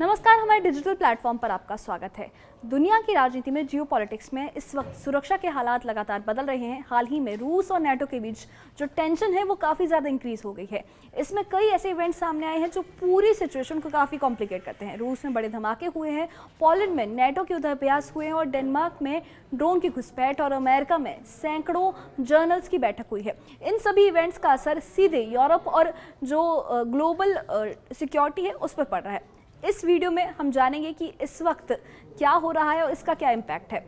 नमस्कार, हमारे digital platform पर आपका स्वागत है। दुनिया की राजनीति में जियोपॉलिटिक्स में इस वक्त सुरक्षा के हालात लगातार बदल रहे हैं। हाल ही में रूस और नेटो के बीच जो टेंशन है वो काफ़ी ज़्यादा इंक्रीज हो गई है। इसमें कई ऐसे इवेंट्स सामने आए हैं जो पूरी सिचुएशन को काफ़ी कॉम्प्लिकेट करते हैं। रूस में बड़े धमाके हुए हैं, पोलैंड में नेटो के युद्धाभ्यास हुए हैं और डेनमार्क में ड्रोन की घुसपैठ और अमेरिका में सैकड़ों जर्नल्स की बैठक हुई है। इन सभी इवेंट्स का असर सीधे यूरोप और जो ग्लोबल सिक्योरिटी है उस पर पड़ रहा है। इस वीडियो में हम जानेंगे कि इस वक्त क्या हो रहा है और इसका क्या इम्पैक्ट है।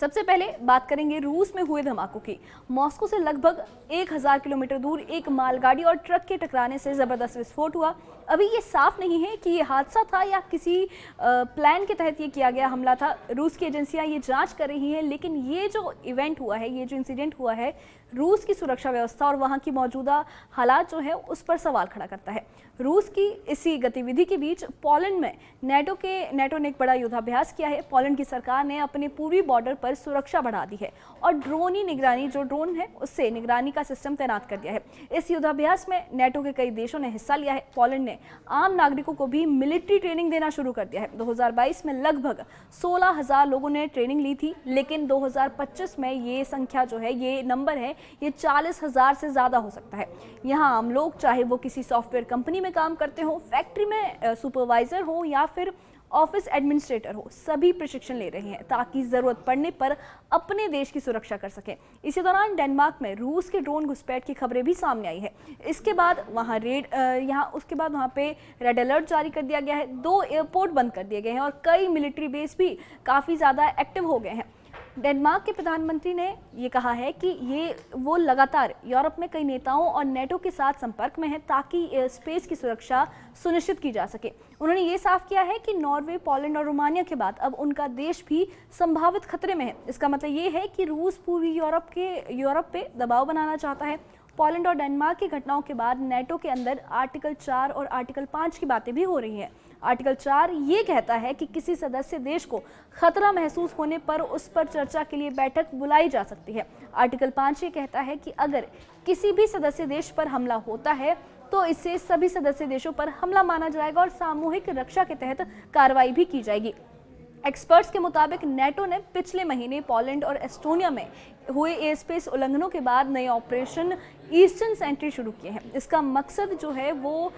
सबसे पहले बात करेंगे रूस में हुए धमाकों की। मॉस्को से लगभग 1000 किलोमीटर दूर एक मालगाड़ी और ट्रक के टकराने से जबरदस्त विस्फोट हुआ। अभी ये साफ नहीं है कि ये हादसा था या किसी प्लान के तहत ये किया गया हमला था। रूस की एजेंसियां ये जांच कर रही हैं, लेकिन ये जो इवेंट हुआ है, ये जो इंसिडेंट हुआ है, रूस की सुरक्षा व्यवस्था और वहाँ की मौजूदा हालात जो है उस पर सवाल खड़ा करता है। रूस की इसी गतिविधि के बीच पोलैंड में नेटो ने एक बड़ा युद्धाभ्यास किया है। पोलैंड की सरकार ने अपने पूर्वी बॉर्डर पर सुरक्षा बढ़ा दी है और ड्रोन है उससे निगरानी का सिस्टम तैनात कर दिया है। इस युद्धाभ्यास में नेटो के कई देशों ने हिस्सा लिया है। पोलैंड ने आम नागरिकों को भी मिलिट्री ट्रेनिंग देना शुरू कर दिया है। 2022 में लगभग 16,000 लोगों ने ट्रेनिंग ली थी, लेकिन 2025 में ये संख्या जो है, ये नंबर है, ये 40,000 से ज़्यादा हो सकता है। यहाँ आम लोग, चाहे वो किसी सॉफ्टवेयर कंपनी में काम करते हो, फैक्ट्री में सुपरवाइजर हो या फिर ऑफिस एडमिनिस्ट्रेटर हो, सभी प्रशिक्षण ले रहे हैं ताकि जरूरत पड़ने पर अपने देश की सुरक्षा कर सकें। इसी दौरान डेनमार्क में रूस के ड्रोन घुसपैठ की खबरें भी सामने आई है। इसके बाद वहाँ पे रेड अलर्ट जारी कर दिया गया है। 2 एयरपोर्ट बंद कर दिए गए हैं और कई मिलिट्री बेस भी काफ़ी ज़्यादा एक्टिव हो गए हैं। डेनमार्क के प्रधानमंत्री ने ये कहा है कि वो लगातार यूरोप में कई नेताओं और नेटो के साथ संपर्क में है ताकि स्पेस की सुरक्षा सुनिश्चित की जा सके। उन्होंने ये साफ किया है कि नॉर्वे, पोलैंड और रोमानिया के बाद अब उनका देश भी संभावित खतरे में है। इसका मतलब ये है कि रूस पूर्वी यूरोप पे दबाव बनाना चाहता है। पोलैंड और डेनमार्क की घटनाओं के बाद नेटो के अंदर आर्टिकल 4 और आर्टिकल 5 की बातें भी हो रही हैं। आर्टिकल 4 ये कहता है कि किसी सदस्य देश को खतरा महसूस होने पर उस पर चर्चा के लिए बैठक बुलाई जा सकती है। आर्टिकल 5 ये कहता है कि अगर किसी भी सदस्य देश पर हमला होता है तो इसे सभी सदस्य देशों पर हमला माना जाएगा और सामूहिक रक्षा के तहत कार्रवाई भी की जाएगी। एक्सपर्ट्स के मुताबिक नेटो ने पिछले महीने पोलैंड और एस्टोनिया में हुए एयर स्पेस उल्लंघनों के बाद नए ऑपरेशन ईस्टर्न सेंट्री शुरू किए हैं। इसका मकसद जो है वो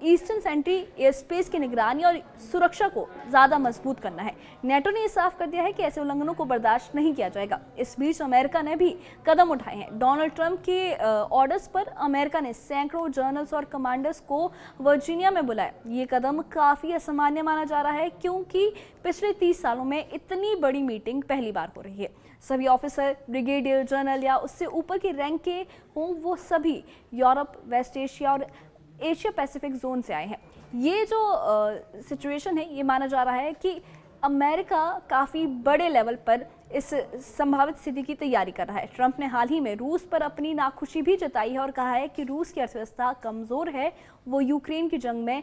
ईस्टर्न सेंट्री एयर स्पेस की निगरानी और सुरक्षा को ज़्यादा मजबूत करना है। नेटो ने ये साफ कर दिया है कि ऐसे उल्लंघनों को बर्दाश्त नहीं किया जाएगा। इस बीच अमेरिका ने भी कदम उठाए हैं। डोनाल्ड ट्रंप के ऑर्डर्स पर अमेरिका ने सैकड़ों जनरल्स और कमांडर्स को वर्जीनिया में बुलाया। ये कदम काफ़ी असामान्य माना जा रहा है क्योंकि पिछले 30 सालों में इतनी बड़ी मीटिंग पहली बार हो रही है। सभी ऑफिसर, ब्रिगेडियर जनरल या उससे ऊपर के रैंक के हों, वो सभी यूरोप, वेस्ट एशिया और एशिया पैसिफिक जोन से आए हैं। ये जो सिचुएशन है, ये माना जा रहा है कि अमेरिका काफ़ी बड़े लेवल पर इस संभावित स्थिति की तैयारी कर रहा है। ट्रंप ने हाल ही में रूस पर अपनी नाखुशी भी जताई है और कहा है कि रूस की अर्थव्यवस्था कमज़ोर है, वो यूक्रेन की जंग में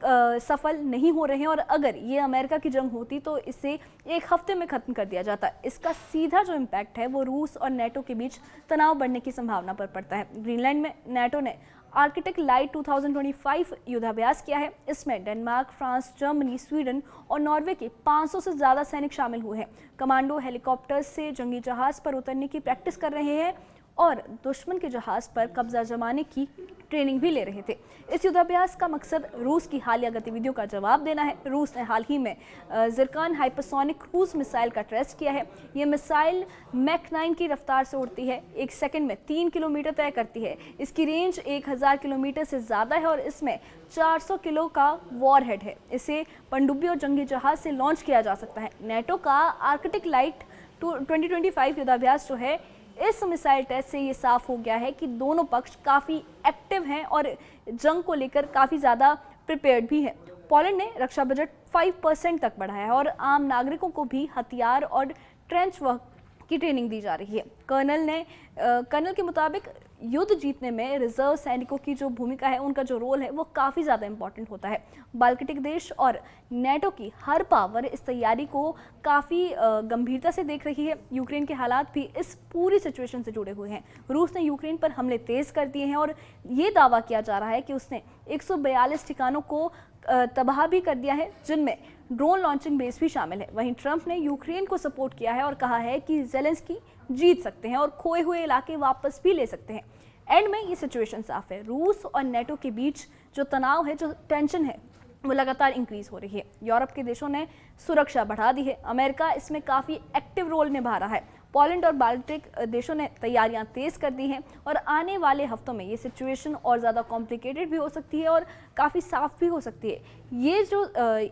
सफल नहीं हो रहे हैं और अगर ये अमेरिका की जंग होती तो इसे 1 हफ्ते में खत्म कर दिया जाता। इसका सीधा जो इम्पैक्ट है वो रूस और नेटो के बीच तनाव बढ़ने की संभावना पर पड़ता है। ग्रीनलैंड में नेटो ने आर्कटिक लाइट 2025 युद्धाभ्यास किया है। इसमें डेनमार्क, फ्रांस, जर्मनी, स्वीडन और नॉर्वे के 500 से ज़्यादा सैनिक शामिल हुए हैं। कमांडो हेलीकॉप्टर्स से जंगी जहाज पर उतरने की प्रैक्टिस कर रहे हैं और दुश्मन के जहाज पर कब्जा जमाने की ट्रेनिंग भी ले रहे थे। इस युद्धाभ्यास का मकसद रूस की हालिया गतिविधियों का जवाब देना है। रूस ने हाल ही में जिरकान हाइपरसोनिक क्रूज मिसाइल का टेस्ट किया है। ये मिसाइल मैक 9 की रफ्तार से उड़ती है, 1 सेकंड में 3 किलोमीटर तय करती है। इसकी रेंज 1000 किलोमीटर से ज़्यादा है और इसमें 400 किलो का वॉरहेड है। इसे पनडुब्बी और जंगी जहाज से लॉन्च किया जा सकता है। नेटो का आर्कटिक लाइट 2025 युद्धाभ्यास जो है, इस मिसाइल टेस्ट से ये साफ हो गया है कि दोनों पक्ष काफ़ी एक्टिव हैं और जंग को लेकर काफ़ी ज़्यादा प्रिपेयर्ड भी है। पोलैंड ने रक्षा बजट 5% तक बढ़ाया है और आम नागरिकों को भी हथियार और ट्रेंच वर्क की ट्रेनिंग दी जा रही है। कर्नल के मुताबिक युद्ध जीतने में रिजर्व सैनिकों की जो भूमिका है, उनका जो रोल है, वो काफ़ी ज़्यादा इंपॉर्टेंट होता है। बाल्कटिक देश और नेटो की हर पावर इस तैयारी को काफ़ी गंभीरता से देख रही है। यूक्रेन के हालात भी इस पूरी सिचुएशन से जुड़े हुए हैं। रूस ने यूक्रेन पर हमले तेज़ कर दिए हैं और ये दावा किया जा रहा है कि उसने 142 ठिकानों को तबाह भी कर दिया है, जिनमें ड्रोन लॉन्चिंग बेस भी शामिल है। वहीं ट्रंप ने यूक्रेन को सपोर्ट किया है और कहा है कि जेलेंस्की जीत सकते हैं और खोए हुए इलाके वापस भी ले सकते हैं। एंड में ये सिचुएशन साफ है, रूस और नेटो के बीच जो तनाव है, जो टेंशन है, वो लगातार इंक्रीज हो रही है। यूरोप के देशों ने सुरक्षा बढ़ा दी है, अमेरिका इसमें काफ़ी एक्टिव रोल निभा रहा है। पोलैंड और बाल्टिक देशों ने तैयारियां तेज़ कर दी हैं और आने वाले हफ्तों में ये सिचुएशन और ज़्यादा कॉम्प्लिकेटेड भी हो सकती है और काफ़ी साफ भी हो सकती है। ये जो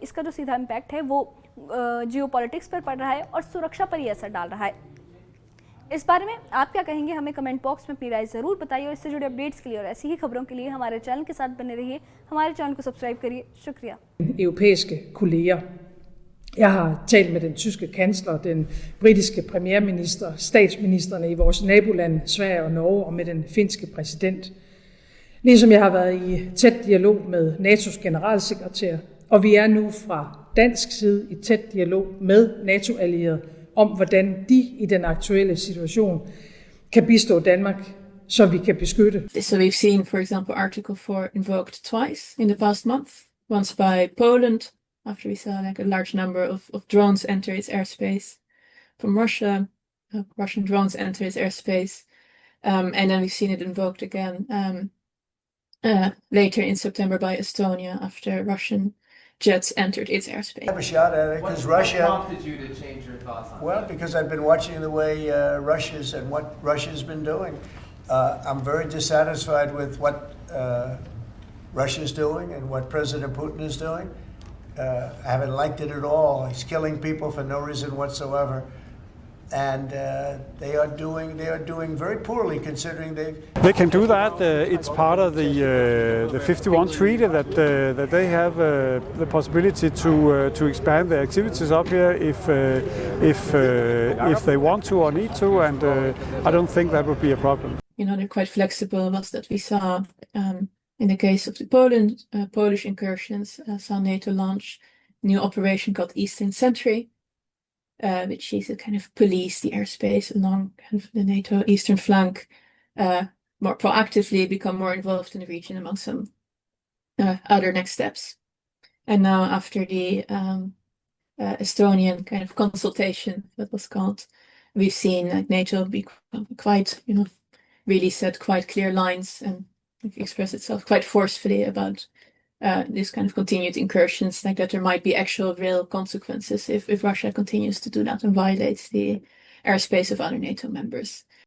इसका जो सीधा इम्पैक्ट है वो जियोपॉलिटिक्स पर पड़ रहा है और सुरक्षा पर ये असर डाल रहा है। इस बारे में आप क्या कहेंगे, हमें कमेंट बॉक्स में अपनी राय ज़रूर बताइए और इससे जुड़े अपडेट्स के लिए और ऐसी ही खबरों के लिए हमारे चैनल के साथ बने रहिए। हमारे चैनल को सब्सक्राइब करिए। शुक्रिया। Europæiske kolleger. Jeg har talt med den tyske kansler, den britiske premierminister, statsministerne i vores nabolande, Sverige og Norge, og med den finske præsident. Ligesom jeg har været i tæt dialog med NATO's generalsekretær, og vi er nu fra dansk side i tæt dialog med NATO-allierede om, hvordan de i den aktuelle situation kan bistå Danmark, så vi kan beskytte. So we've seen, for example, Article 4 invoked twice in the past month, once by Poland, after we saw like a large number of drones enter its airspace from Russia, Russian drones enter its airspace, and then we've seen it invoked again later in September by Estonia after Russian jets entered its airspace. I have a shot at it because Russia. What prompted you to change your thoughts on Well, that? because I've been watching the way Russia's and what Russia's been doing. I'm very dissatisfied with what Russia's doing and what President Putin is doing. I haven't liked it at all. He's killing people for no reason whatsoever, and they are doing very poorly considering They can do that. It's part of the 51 treaty that they have the possibility to expand their activities up here if they want to or need to, and I don't think that would be a problem. You know, they're quite flexible. Was that we saw in the case of the Polish incursions, saw NATO launch a new operation called Eastern Sentry, which is to kind of police the airspace along kind of the NATO eastern flank, more proactively become more involved in the region, among some other next steps. And now after the Estonian kind of consultation that was called, we've seen like NATO be quite, you know, really set quite clear lines and express itself quite forcefully about this kind of continued incursions, like that there might be actual real consequences if Russia continues to do that and violates the airspace of other NATO members.